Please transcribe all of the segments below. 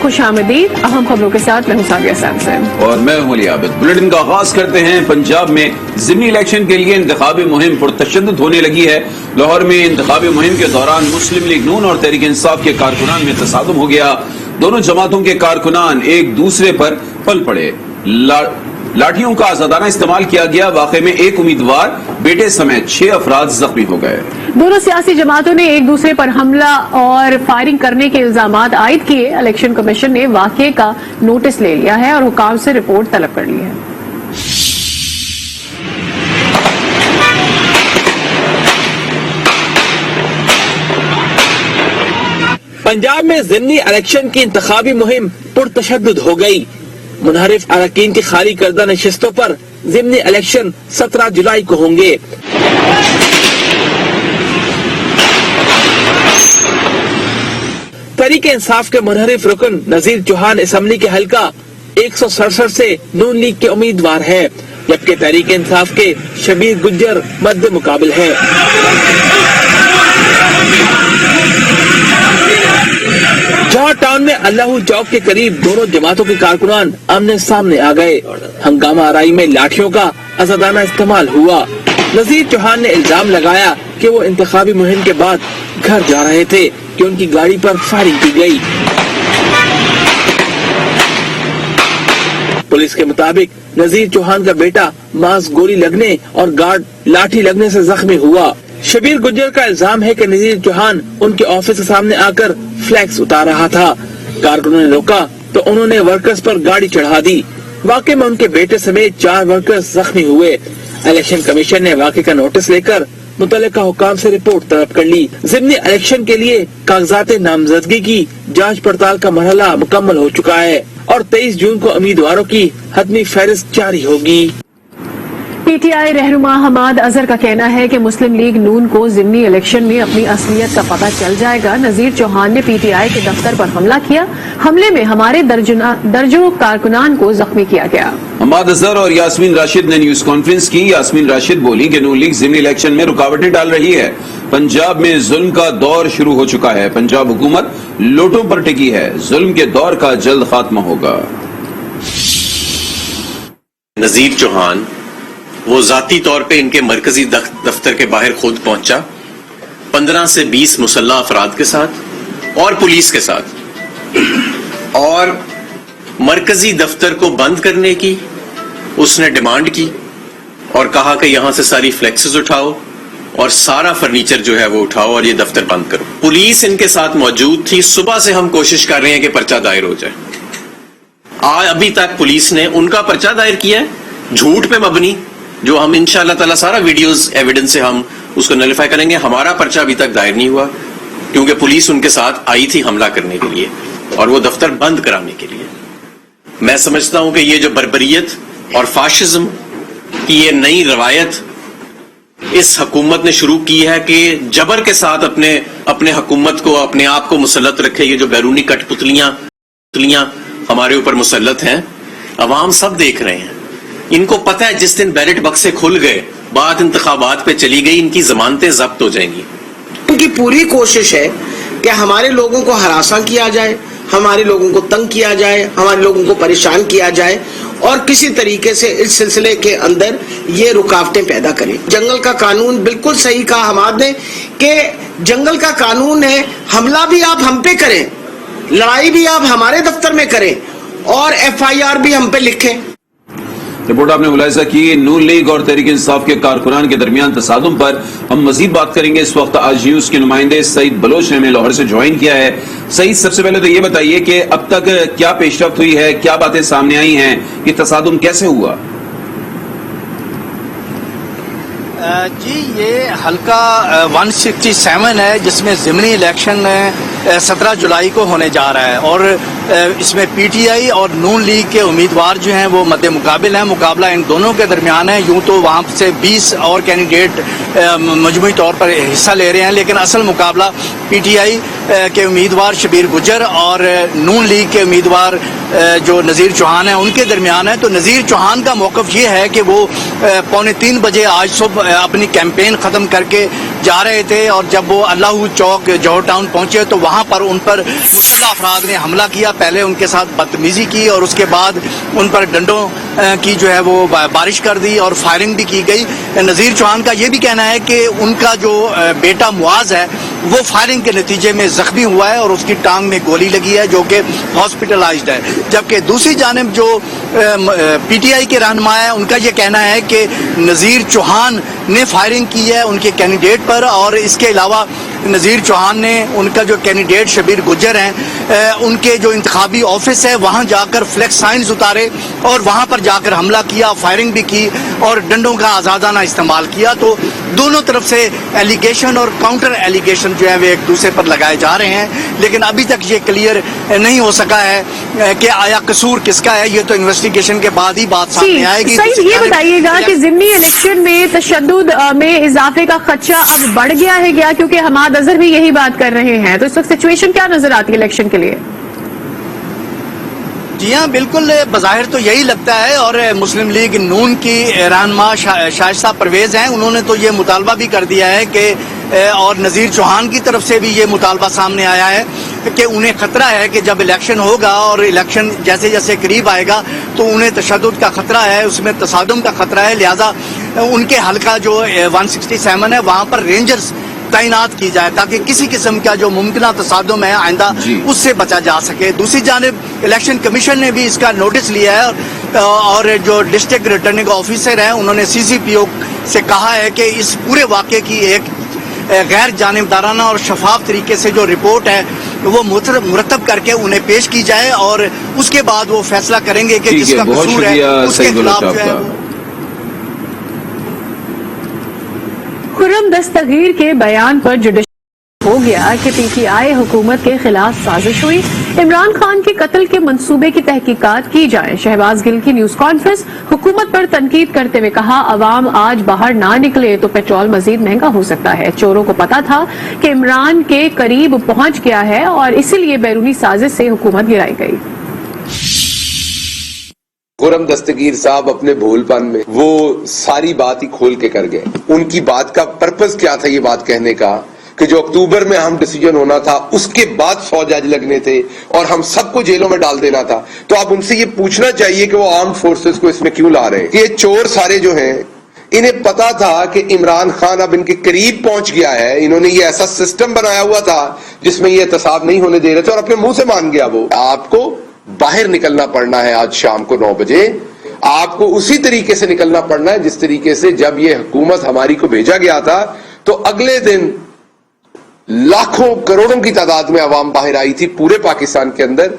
खुश आमदीद। अहम खबरों के साथ मैं हूं सादिया सैमसन और मैं हूं अली आबिद। बुलेटिन का आगाज करते हैं। पंजाब में ज़िमनी इलेक्शन के लिए इंतखाबी मुहिम पुरतशद्दुद होने लगी है। लाहौर में इंतखाबी मुहिम के दौरान मुस्लिम लीग नून और तहरीक इंसाफ के कारकुनान में तसादुम हो गया। दोनों जमातों के कारकुनान एक दूसरे पर पल पड़े। लाठियों का आजादाना इस्तेमाल किया गया। वाक़े में एक उम्मीदवार बेटे समेत 6 अफराद जख्मी हो गए। दोनों सियासी जमातों ने एक दूसरे पर हमला और फायरिंग करने के इल्जामात आयद किए। इलेक्शन कमीशन ने वाक़े का नोटिस ले लिया है और हुकाम से रिपोर्ट तलब कर ली है। पंजाब में ज़िमनी इलेक्शन की इंतखाबी मुहिम पुरतशद्दुद हो गई। मुनहरिफ अरकान की खाली करदा नशिस्तों पर ज़िमनी इलेक्शन 17 जुलाई को होंगे। तहरीक इंसाफ के मुनहरिफ रुकन नजीर चौहान असम्बली के हल्का 167 से नून लीग के उम्मीदवार है, जबकि तहरीक इंसाफ के शबीर गुज्जर मद्दे मुकाबिल है। जॉर्ज टाउन में अल्लाहू चौक के करीब दोनों जमातों के कारकुनान आमने सामने आ गए। हंगामा आराई में लाठियों का आजादाना इस्तेमाल हुआ। नजीर चौहान ने इल्जाम लगाया कि वो इंतखाबी मुहिम के बाद घर जा रहे थे कि उनकी गाड़ी पर फायरिंग की गई। पुलिस के मुताबिक नजीर चौहान का बेटा मांस गोली लगने और गार्ड लाठी लगने से जख्मी हुआ। शबीर गुज्जर का इल्जाम है कि नजीर चौहान उनके ऑफिस के सामने आकर फ्लैक्स उतार रहा था। कारकुनों ने रोका तो उन्होंने वर्कर्स पर गाड़ी चढ़ा दी। वाकई में उनके बेटे समेत 4 वर्कर्स जख्मी हुए। इलेक्शन कमीशन ने वाकई का नोटिस लेकर मुतल्लिका हुकाम से रिपोर्ट तलब कर ली। ज़िमनी इलेक्शन के लिए कागजात नामजदगी की जांच पड़ताल का मरहला मुकम्मल हो चुका है और 23 जून को उम्मीदवारों की हतमी फहरिस्त जारी होगी। पीटीआई रहनुमा हमाद अजहर का कहना है कि मुस्लिम लीग नून को ज़िमनी इलेक्शन में अपनी असलियत का पता चल जाएगा। नजीर चौहान ने पीटीआई के दफ्तर पर हमला किया। हमले में हमारे दर्जों कारकुनान को जख्मी किया गया। हमाद अजहर और यास्मीन राशिद ने न्यूज कॉन्फ्रेंस की। यास्मीन राशिद बोली कि नून लीग ज़िमनी इलेक्शन में रुकावटें डाल रही है। पंजाब में जुल्म का दौर शुरू हो चुका है। पंजाब हुकूमत लोटों पर टिकी है। जुल्म के दौर का जल्द खात्मा होगा। नजीर चौहान वो जाती तौर पे इनके मरकजी दफ्तर के बाहर खुद पहुंचा 15 से 20 मुसल्ला अफराद के साथ और पुलिस के साथ, और मरकजी दफ्तर को बंद करने की उसने डिमांड की और कहा कि यहां से सारी फ्लेक्सेस उठाओ और सारा फर्नीचर जो है वो उठाओ और ये दफ्तर बंद करो। पुलिस इनके साथ मौजूद थी। सुबह से हम कोशिश कर रहे हैं कि पर्चा दायर हो जाए। अभी तक पुलिस ने उनका पर्चा दायर किया है झूठ पे मबनी, जो हम इंशाअल्लाह ताला सारा वीडियोस एविडेंस से हम उसको नलिफाई करेंगे। हमारा पर्चा अभी तक दायर नहीं हुआ क्योंकि पुलिस उनके साथ आई थी हमला करने के लिए और वो दफ्तर बंद कराने के लिए। मैं समझता हूं कि ये जो बर्बरियत और फाशिज्म की ये नई रवायत इस हुकूमत ने शुरू की है कि जबर के साथ अपने हुकूमत को अपने आप को मुसल्लत रखे। ये जो बैरूनी कठपुतलियां हमारे ऊपर मुसल्लत हैं, अवाम सब देख रहे हैं। इनको पता है जिस दिन बैलेट बक्से खुल गए, बात इंतखाबात पे चली गई, इनकी जमानतें जब्त हो जाएंगी। उनकी पूरी कोशिश है कि हमारे लोगों को हरासा किया जाए, हमारे लोगों को तंग किया जाए, हमारे लोगों को परेशान किया जाए और किसी तरीके से इस सिलसिले के अंदर ये रुकावटें पैदा करें। जंगल का कानून, बिल्कुल सही कहा हमाद ने कि जंगल का कानून है, हमला भी आप हम पे करें, लड़ाई भी आप हमारे दफ्तर में करें और FIR भी हम पे लिखें। रिपोर्ट आपने मुलाहिजा की। नून लीग और तहरीक इंसाफ के कारकुनान के दरमियान तसादुम पर हम मजीद बात करेंगे। इस वक्त आज न्यूज के नुमाइंदे सईद बलोच ने हमें लाहौर से ज्वाइन किया है। सईद, सबसे पहले तो ये बताइए कि अब तक क्या पेशरफ्त हुई है, क्या बातें सामने आई हैं, कि तसादुम कैसे हुआ? जी, ये हल्का 167 है जिसमें ज़िमनी इलेक्शन 17 जुलाई को होने जा रहा है और इसमें पीटीआई और नून लीग के उम्मीदवार जो हैं वो मद्दे मुकाबिल हैं। मुकाबला इन दोनों के दरमियान है। यूँ तो वहाँ से 20 और कैंडिडेट मजमूई तौर पर हिस्सा ले रहे हैं, लेकिन असल मुकाबला पीटीआई के उम्मीदवार शबीर गुज्जर और नून लीग के उम्मीदवार जो नज़ीर चौहान है उनके दरमियान है। तो नज़ीर चौहान का मौक़िफ़ ये है कि वो 2:45 बजे आज सुबह अपनी कैंपेन ख़त्म करके जा रहे थे और जब वो अल्लाहू चौक जौहर टाउन पहुँचे तो वहाँ वहाँ पर उन पर मुसल्लह अफराद ने हमला किया, पहले उनके साथ बदतमीजी की और उसके बाद उन पर डंडों की जो है वो बारिश कर दी और फायरिंग भी की गई। नज़ीर चौहान का ये भी कहना है कि उनका जो बेटा मुआज है वो फायरिंग के नतीजे में जख्मी हुआ है और उसकी टांग में गोली लगी है, जो कि हॉस्पिटलाइज्ड है। जबकि दूसरी जानिब जो पीटीआई के रहनुमा है, उनका ये कहना है कि नज़ीर चौहान ने फायरिंग की है उनके कैंडिडेट पर, और इसके अलावा नज़ीर चौहान ने उनका जो कैंडिडेट शबीर गुज्जर हैं उनके जो इंतखाबी ऑफिस है वहाँ जाकर फ्लेक्स साइंस उतारे और वहाँ पर जाकर हमला किया, फायरिंग भी की और डंडों का आज़ादाना इस्तेमाल किया। तो दोनों तरफ से एलिगेशन और काउंटर एलिगेशन जो है वे एक दूसरे पर लगाए जा रहे हैं, लेकिन अभी तक ये क्लियर नहीं हो सका है कि आया कसूर किसका है। ये तो इन्वेस्टिगेशन के बाद ही बात सामने आएगी। सही ये बताइएगा कि ज़िमनी इलेक्शन में तशद्दुद में इजाफे का खदशा अब बढ़ गया है क्या? क्योंकि हमाद अजहर भी यही बात कर रहे हैं, तो इस वक्त सिचुएशन क्या नजर आती है इलेक्शन के लिए? जी हाँ, बिल्कुल बज़ाहिर तो यही लगता है, और मुस्लिम लीग नून की रहनुमा शाइस्ता परवेज हैं, उन्होंने तो ये मुतालबा भी कर दिया है कि और नज़ीर चौहान की तरफ से भी ये मुतालबा सामने आया है कि उन्हें खतरा है कि जब इलेक्शन होगा और इलेक्शन जैसे जैसे करीब आएगा तो उन्हें तशद्दुद का खतरा है, उसमें तसादुम का खतरा है, लिहाजा उनके हल्का जो 167 है वहाँ पर रेंजर्स तैनात की जाए ताकि किसी किस्म का जो मुमकिन तसादुम है आइंदा उससे बचा जा सके। दूसरी जानिब इलेक्शन कमीशन ने भी इसका नोटिस लिया है और जो डिस्ट्रिक्ट रिटर्निंग ऑफिसर हैं उन्होंने CCPO से कहा है कि इस पूरे वाक़े की एक गैर जानिबदाराना और शफाफ तरीके से जो रिपोर्ट है वो मुरतब करके उन्हें पेश की जाए और उसके बाद वो फैसला करेंगे कि जिसका कसूर है उसके खिलाफ जो है। खुर्रम दस्तगीर के बयान पर जुडिशल हो गया कि PTI हुकूमत के खिलाफ साजिश हुई, इमरान खान के कत्ल के मंसूबे की तहकीकात की जाए। शहबाज गिल की न्यूज कॉन्फ्रेंस, हुकूमत पर तनकीद करते हुए कहा अवाम आज बाहर ना निकले तो पेट्रोल मजीद महंगा हो सकता है। चोरों को पता था कि इमरान के करीब पहुंच गया है और इसीलिए बैरूनी साजिश से हुकूमत गिराई गई। खुर्रम दस्तगीर साहब अपने भोलपन में वो सारी बात ही खोल के कर गए। उनकी बात का पर्पस क्या था ये बात कहने का कि जो अक्टूबर में हम डिसीजन होना था उसके बाद 100 जज लगने थे और हम सबको जेलों में डाल देना था। तो आप उनसे ये पूछना चाहिए कि वो आर्म्ड फोर्सेस को इसमें क्यों ला रहे हैं। ये चोर सारे जो हैं इन्हें पता था कि इमरान खान अब इनके करीब पहुंच गया है, इन्होंने ये ऐसा सिस्टम बनाया हुआ था जिसमें ये एहतसाब नहीं होने दे रहे थे और अपने मुंह से मान गया। वो आपको बाहर निकलना पड़ना है आज शाम को 9 बजे, आपको उसी तरीके से निकलना पड़ना है जिस तरीके से जब ये हुकूमत हमारी को भेजा गया था तो अगले दिन लाखों करोड़ों की तादाद में अवाम बाहर आई थी पूरे पाकिस्तान के अंदर।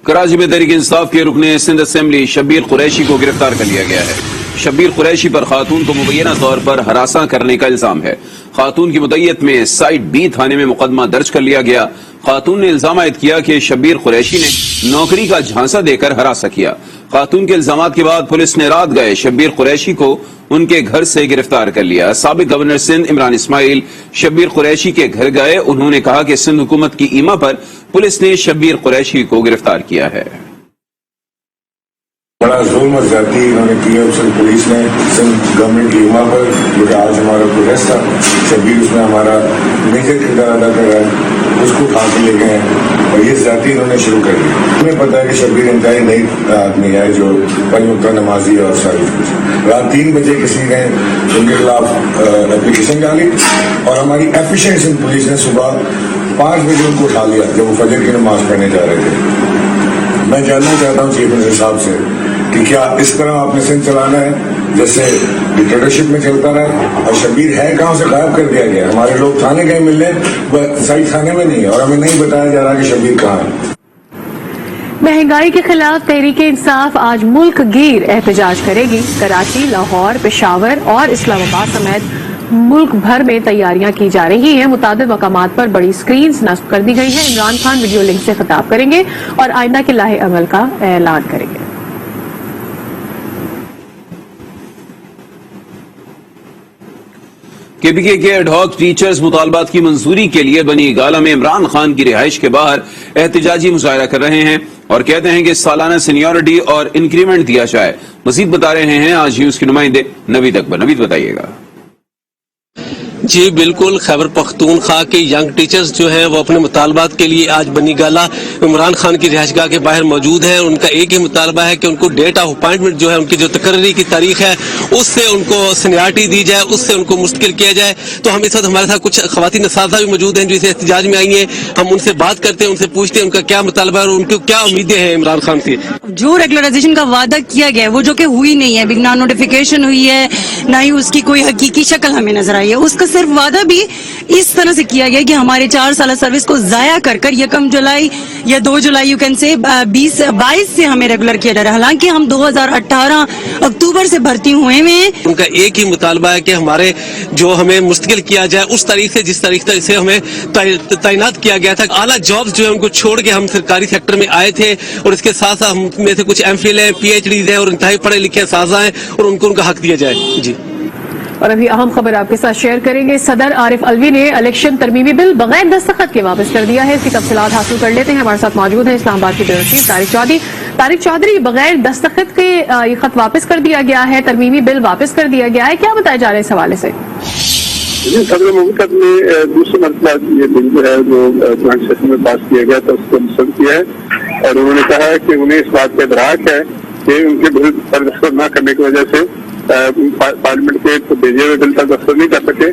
कराची में तहरीक इंसाफ के रुकने सिंध असेंबली शब्बीर कुरैशी को गिरफ्तार कर लिया गया है। शब्बीर कुरैशी पर खातून को मुबैना तौर पर हरासा करने का इल्जाम है। खातून की मुद्दईयत में साइट B थाने में मुकदमा दर्ज कर लिया गया। खातून ने इल्जाम आयद किया कि शब्बीर कुरैशी ने नौकरी का झांसा देकर हरासा किया। खातून के इल्जामात के बाद पुलिस ने रात गए शब्बीर कुरैशी को उनके घर से गिरफ्तार कर लिया। साबिक गवर्नर सिंध इमरान इस्माइल शब्बीर कुरैशी के घर गए। उन्होंने कहा कि सिंध हुकूमत की ईमा पर पुलिस ने शब्बीर कुरैशी को गिरफ्तार किया है। बड़ा जुल्म और ज्यादती इन्होंने किया सिंध पुलिस ने सिंध गवर्नमेंट की ईमा पर, जो आज हमारा प्रोटेस्ट था शब्बीर उसमें हमारा मेजर किरदार अदा कर रहा है, उसको उठा के ले गए हैं और ये ज्यादती इन्होंने शुरू कर दी। हमें पता है कि शब्बीर इंतहाई नई आदमी है जो पंचमुक्ता नमाजी और सारी। रात 3 बजे किसी ने उनके खिलाफ एप्लीकेशन डाली और हमारी एफिशिएंट सिंध पुलिस ने सुबह 5 बजे उनको उठा लिया जब वो फजर की नमाज पढ़ने जा रहे थे। मैं जानना चाहता हूँ चीफ मिनिस्टर साहब से कि क्या इस तरह आपने सिंध चलाना है जैसे डिक्टेटरशिप में चलता रहा? और शब्बीर है कहाँ से गायब कर दिया गया? हमारे लोग थाने गए मिलने, सही थाने में नहीं है और हमें नहीं बताया जा रहा कि शब्बीर कहाँ है। महंगाई के खिलाफ तहरीक इंसाफ आज मुल्क गिर एहतजाज करेगी। कराची, लाहौर, पेशावर और इस्लामाबाद समेत मुल्क भर में तैयारियां की जा रही हैं। मुतादिद मकामात पर बड़ी स्क्रीन्स नस्ब कर दी गई हैं। इमरान खान वीडियो लिंक से खिताब करेंगे और आइंदा के लाहे अमल का ऐलान करेंगे। KPK के एडहॉक टीचर्स मुतालबात की मंजूरी के लिए बनी गाला में इमरान खान की रिहाइश के बाहर एहतजाजी मुजाहरा कर रहे हैं और कहते हैं कि सालाना सीनियरिटी और इंक्रीमेंट दिया जाए। मजीद बता रहे हैं आज न्यूज के नुमाइंदे नवीद अकबर। नवीद बताइएगा। جی بالکل، خیبر پختونخوا کے ینگ ٹیچرز جو ہیں وہ اپنے مطالبات کے لیے آج بنی گالہ عمران خان کی رہائش گاہ کے باہر موجود ہیں. ان کا ایک ہی مطالبہ ہے کہ ان کو ڈیٹ آف اپائنٹمنٹ جو ہے ان کی جو تقرری کی تاریخ ہے اس سے ان کو سینیارٹی دی جائے، اس سے ان کو مستقل کیا جائے. تو ہم اس وقت ہمارے ساتھ کچھ خواتین اساتذہ بھی موجود ہیں جو اس احتجاج میں آئی ہیں. ہم ان سے بات کرتے ہیں، ان سے پوچھتے ہیں ان کا کیا مطالبہ ہے اور ان کو کیا امیدیں ہیں عمران خان سے. جو ریگولرائزیشن کا وعدہ کیا گیا ہے وہ جو کہ ہوئی نہیں ہے، بنا نوٹیفیکیشن ہوئی ہے، نہ ہی اس کی کوئی حقیقی شکل ہمیں نظر آئی ہے. اس کا صرف وعدہ بھی اس طرح سے کیا گیا کہ ہمارے 4 سالہ سروس کو ضائع کر کر 1 جولائی یا 2 جولائی یو کین سے 22 سے ہمیں ریگولر کیا جا رہا ہے، حالانکہ ہم 2018 اکتوبر سے بھرتی ہوئے ہیں. ان کا ایک ہی مطالبہ ہے کہ ہمارے جو ہمیں مستقل کیا جائے اس تاریخ سے جس تاریخ سے ہمیں تعینات کیا گیا تھا. اعلیٰ جابز جو ہے ان کو چھوڑ کے ہم سرکاری سیکٹر میں آئے تھے اور اس کے ساتھ ساتھ ہم میں سے کچھ MPhil ہیں، PhDs ہیں اور انتہائی پڑھے لکھے اساتذہ ہیں اور ان کو ان کا حق دیا جائے. جی اور ابھی اہم خبر آپ کے ساتھ شیئر کریں گے. صدر عارف الوی نے الیکشن ترمیمی بل بغیر دستخط کے واپس کر دیا ہے. اس کی تفصیلات حاصل کر لیتے ہیں. ہمارے ساتھ موجود ہیں اسلام آباد کی بیورو چیف طارق چودھری. بغیر دستخط کے یہ خط واپس کر دیا گیا ہے، ترمیمی بل واپس کر دیا گیا ہے، کیا بتایا جا رہا ہے اس حوالے سے؟ صدر مملکت نے دوسری مرتبہ یہ بل جو ہے جو جوائنٹ سیشن میں پاس کیا گیا تھا اس کو مسترد کیا ہے اور انہوں نے کہا ہے کہ انہیں اس بات کا ادراک ہے کہ ان کے بل پر دستخط نہ کرنے کی وجہ سے پارلیمنٹ کے بھیجے ہوئے بل پر دستخط نہیں کر سکے،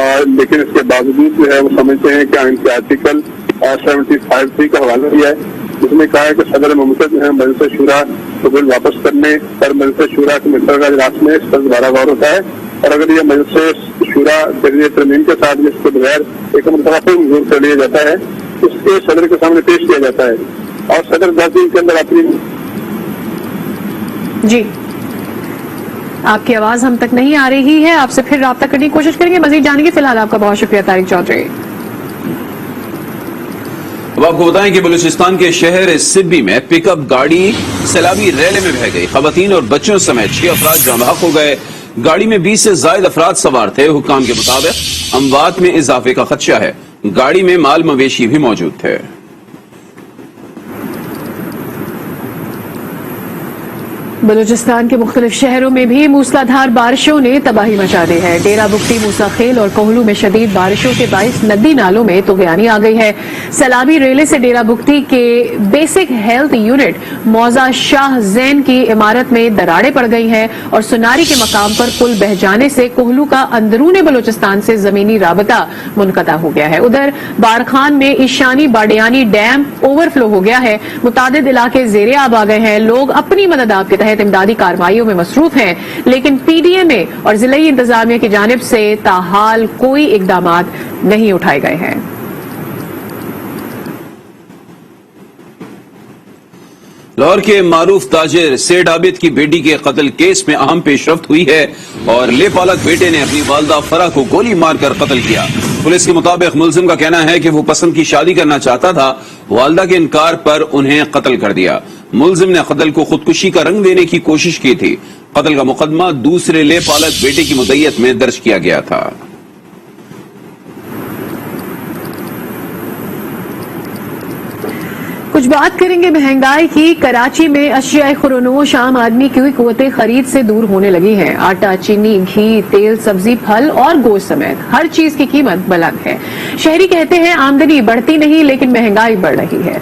اور لیکن اس کے باوجود جو ہے وہ سمجھتے ہیں کہ ان کے آرٹیکل 75(3) کا حوالہ دیا ہے جس میں کہا ہے کہ صدر مملکت جو ہے مجلس شورا کو بل واپس کرنے پر مجلس شورا کے مقررہ اجلاس میں اس پر دوبارہ غور ہوتا ہے، اور اگر یہ مجلس شورا جدید ترمیم کے ساتھ اس کے بغیر ایک مرتبہ پھر منظور کر لیا جاتا ہے اس کے صدر کے سامنے پیش کیا جاتا ہے اور صدر 10 دن کے اندر اپنی. جی آپ کی آواز ہم تک نہیں آ رہی ہے، آپ سے پھر رابطہ کرنے کی کوشش کریں گے، مزید جانیں گے. فی الحال آپ کا بہت شکریہ طارق چودھری. اب آپ کو بتائیں کہ بلوچستان کے شہر سبی میں پک اپ گاڑی سیلابی ریلے میں بہہ گئی. خواتین اور بچوں سمیت 6 افراد جاں بحق ہو گئے. گاڑی میں 20 سے زائد افراد سوار تھے. حکام کے مطابق اموات میں اضافے کا خدشہ ہے. گاڑی میں مال مویشی بھی موجود تھے. بلوچستان کے مختلف شہروں میں بھی موسلادھار بارشوں نے تباہی مچا دی ہے. ڈیرہ بگٹی، موسیٰ خیل اور کوہلو میں شدید بارشوں کے باعث ندی نالوں میں طغیانی آ گئی ہے. سیلابی ریلے سے ڈیرہ بگٹی کے بیسک ہیلتھ یونٹ موضع شاہ زین کی عمارت میں دراڑیں پڑ گئی ہیں اور سناری کے مقام پر پل بہہ جانے سے کوہلو کا اندرون بلوچستان سے زمینی رابطہ منقطع ہو گیا ہے. ادھر بارخان میں ایشانی باڈیانی ڈیم اوور فلو ہو گیا ہے. متعدد علاقے زیر آب آ گئے ہیں. لوگ اپنی مدد آپ کے تحت امدادی کارروائیوں میں مصروف ہیں، لیکن PDMA اور ضلعی انتظامیہ کی جانب سے تاحال کوئی اقدامات نہیں اٹھائے گئے ہیں. لاہور کے معروف تاجر سید عابد کی بیٹی کے قتل کیس میں اہم پیش رفت ہوئی ہے اور لے پالک بیٹے نے اپنی والدہ فرح کو گولی مار کر قتل کیا. پولیس کے مطابق ملزم کا کہنا ہے کہ وہ پسند کی شادی کرنا چاہتا تھا. والدہ کے انکار پر انہیں قتل کر دیا. ملزم نے قتل کو خودکشی کا رنگ دینے کی کوشش کی تھی. قتل کا مقدمہ دوسرے لے پالک بیٹے کی مدعیت میں درج کیا گیا تھا. کچھ بات کریں گے مہنگائی کی. کراچی میں اشیاء خورنوش عام آدمی کی قوت خرید سے دور ہونے لگی ہیں. آٹا، چینی، گھی، تیل، سبزی، پھل اور گوشت سمیت ہر چیز کی قیمت بلند ہے. شہری کہتے ہیں آمدنی بڑھتی نہیں لیکن مہنگائی بڑھ رہی ہے.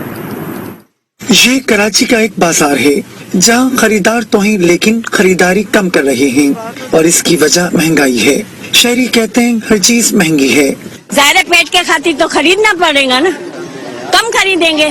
یہ کراچی کا ایک بازار ہے جہاں خریدار تو ہیں لیکن خریداری کم کر رہے ہیں اور اس کی وجہ مہنگائی ہے. شہری کہتے ہیں ہر چیز مہنگی ہے. ظاہر پیٹ کے خاطر تو خریدنا پڑے گا نا، کم خریدیں گے،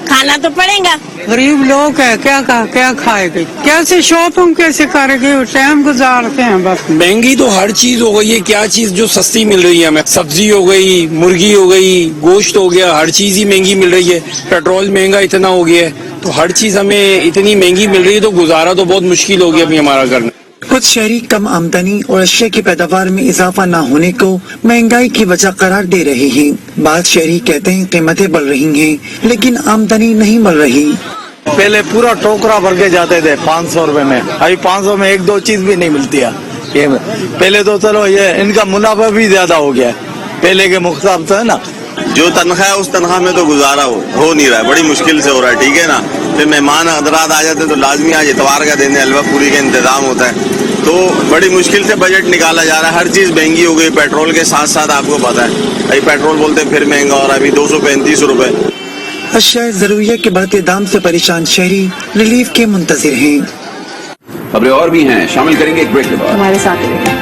کھانا تو پڑے گا. غریب لوگ ہے، کیا کھائے گے، کیسے شاپنگ کیسے کرے گے، ٹائم گزارتے ہیں بس. مہنگی تو ہر چیز ہو گئی ہے. کیا چیز جو سستی مل رہی ہے ہمیں؟ سبزی ہو گئی، مرغی ہو گئی، گوشت ہو گیا، ہر چیز ہی مہنگی مل رہی ہے. پیٹرول مہنگا اتنا ہو گیا ہے تو ہر چیز ہمیں اتنی مہنگی مل رہی ہے تو گزارا تو بہت مشکل ہو گیا ابھی ہمارا کرنا. کچھ شہری کم آمدنی اور اشیاء کی پیداوار میں اضافہ نہ ہونے کو مہنگائی کی وجہ قرار دے رہے ہیں. بعض شہری کہتے ہیں قیمتیں بڑھ رہی ہیں لیکن آمدنی نہیں بڑھ رہی. پہلے پورا ٹوکرا بھر کے جاتے تھے 500 روپے میں، ابھی 500 میں 1-2 چیز بھی نہیں ملتی ہے. پہلے تو چلو یہ ان کا منافع بھی زیادہ ہو گیا ہے پہلے کے مقابلے سے نا. جو تنخواہ ہے اس تنخواہ میں تو گزارا ہو نہیں رہا ہے، بڑی مشکل سے ہو رہا ہے. ٹھیک ہے نا، پھر مہمان حضرات آ جاتے تو لازمی آج اتوار کا دن ہے، حلوہ پوری کا انتظام ہوتا ہے तो बड़ी मुश्किल से बजट निकाला जा रहा है। हर चीज महंगी हो गई, पेट्रोल के साथ साथ आपको पता है अभी पेट्रोल बोलते फिर महंगा हो रहा है, अभी 235 रुपए। अशिया जरूरिया के बढ़ते दाम से परेशान शहरी रिलीफ के मुंतजिर हैं। खबरें और भी हैं, शामिल करेंगे एक ब्रेक के बाद। हमारे साथ रहिए।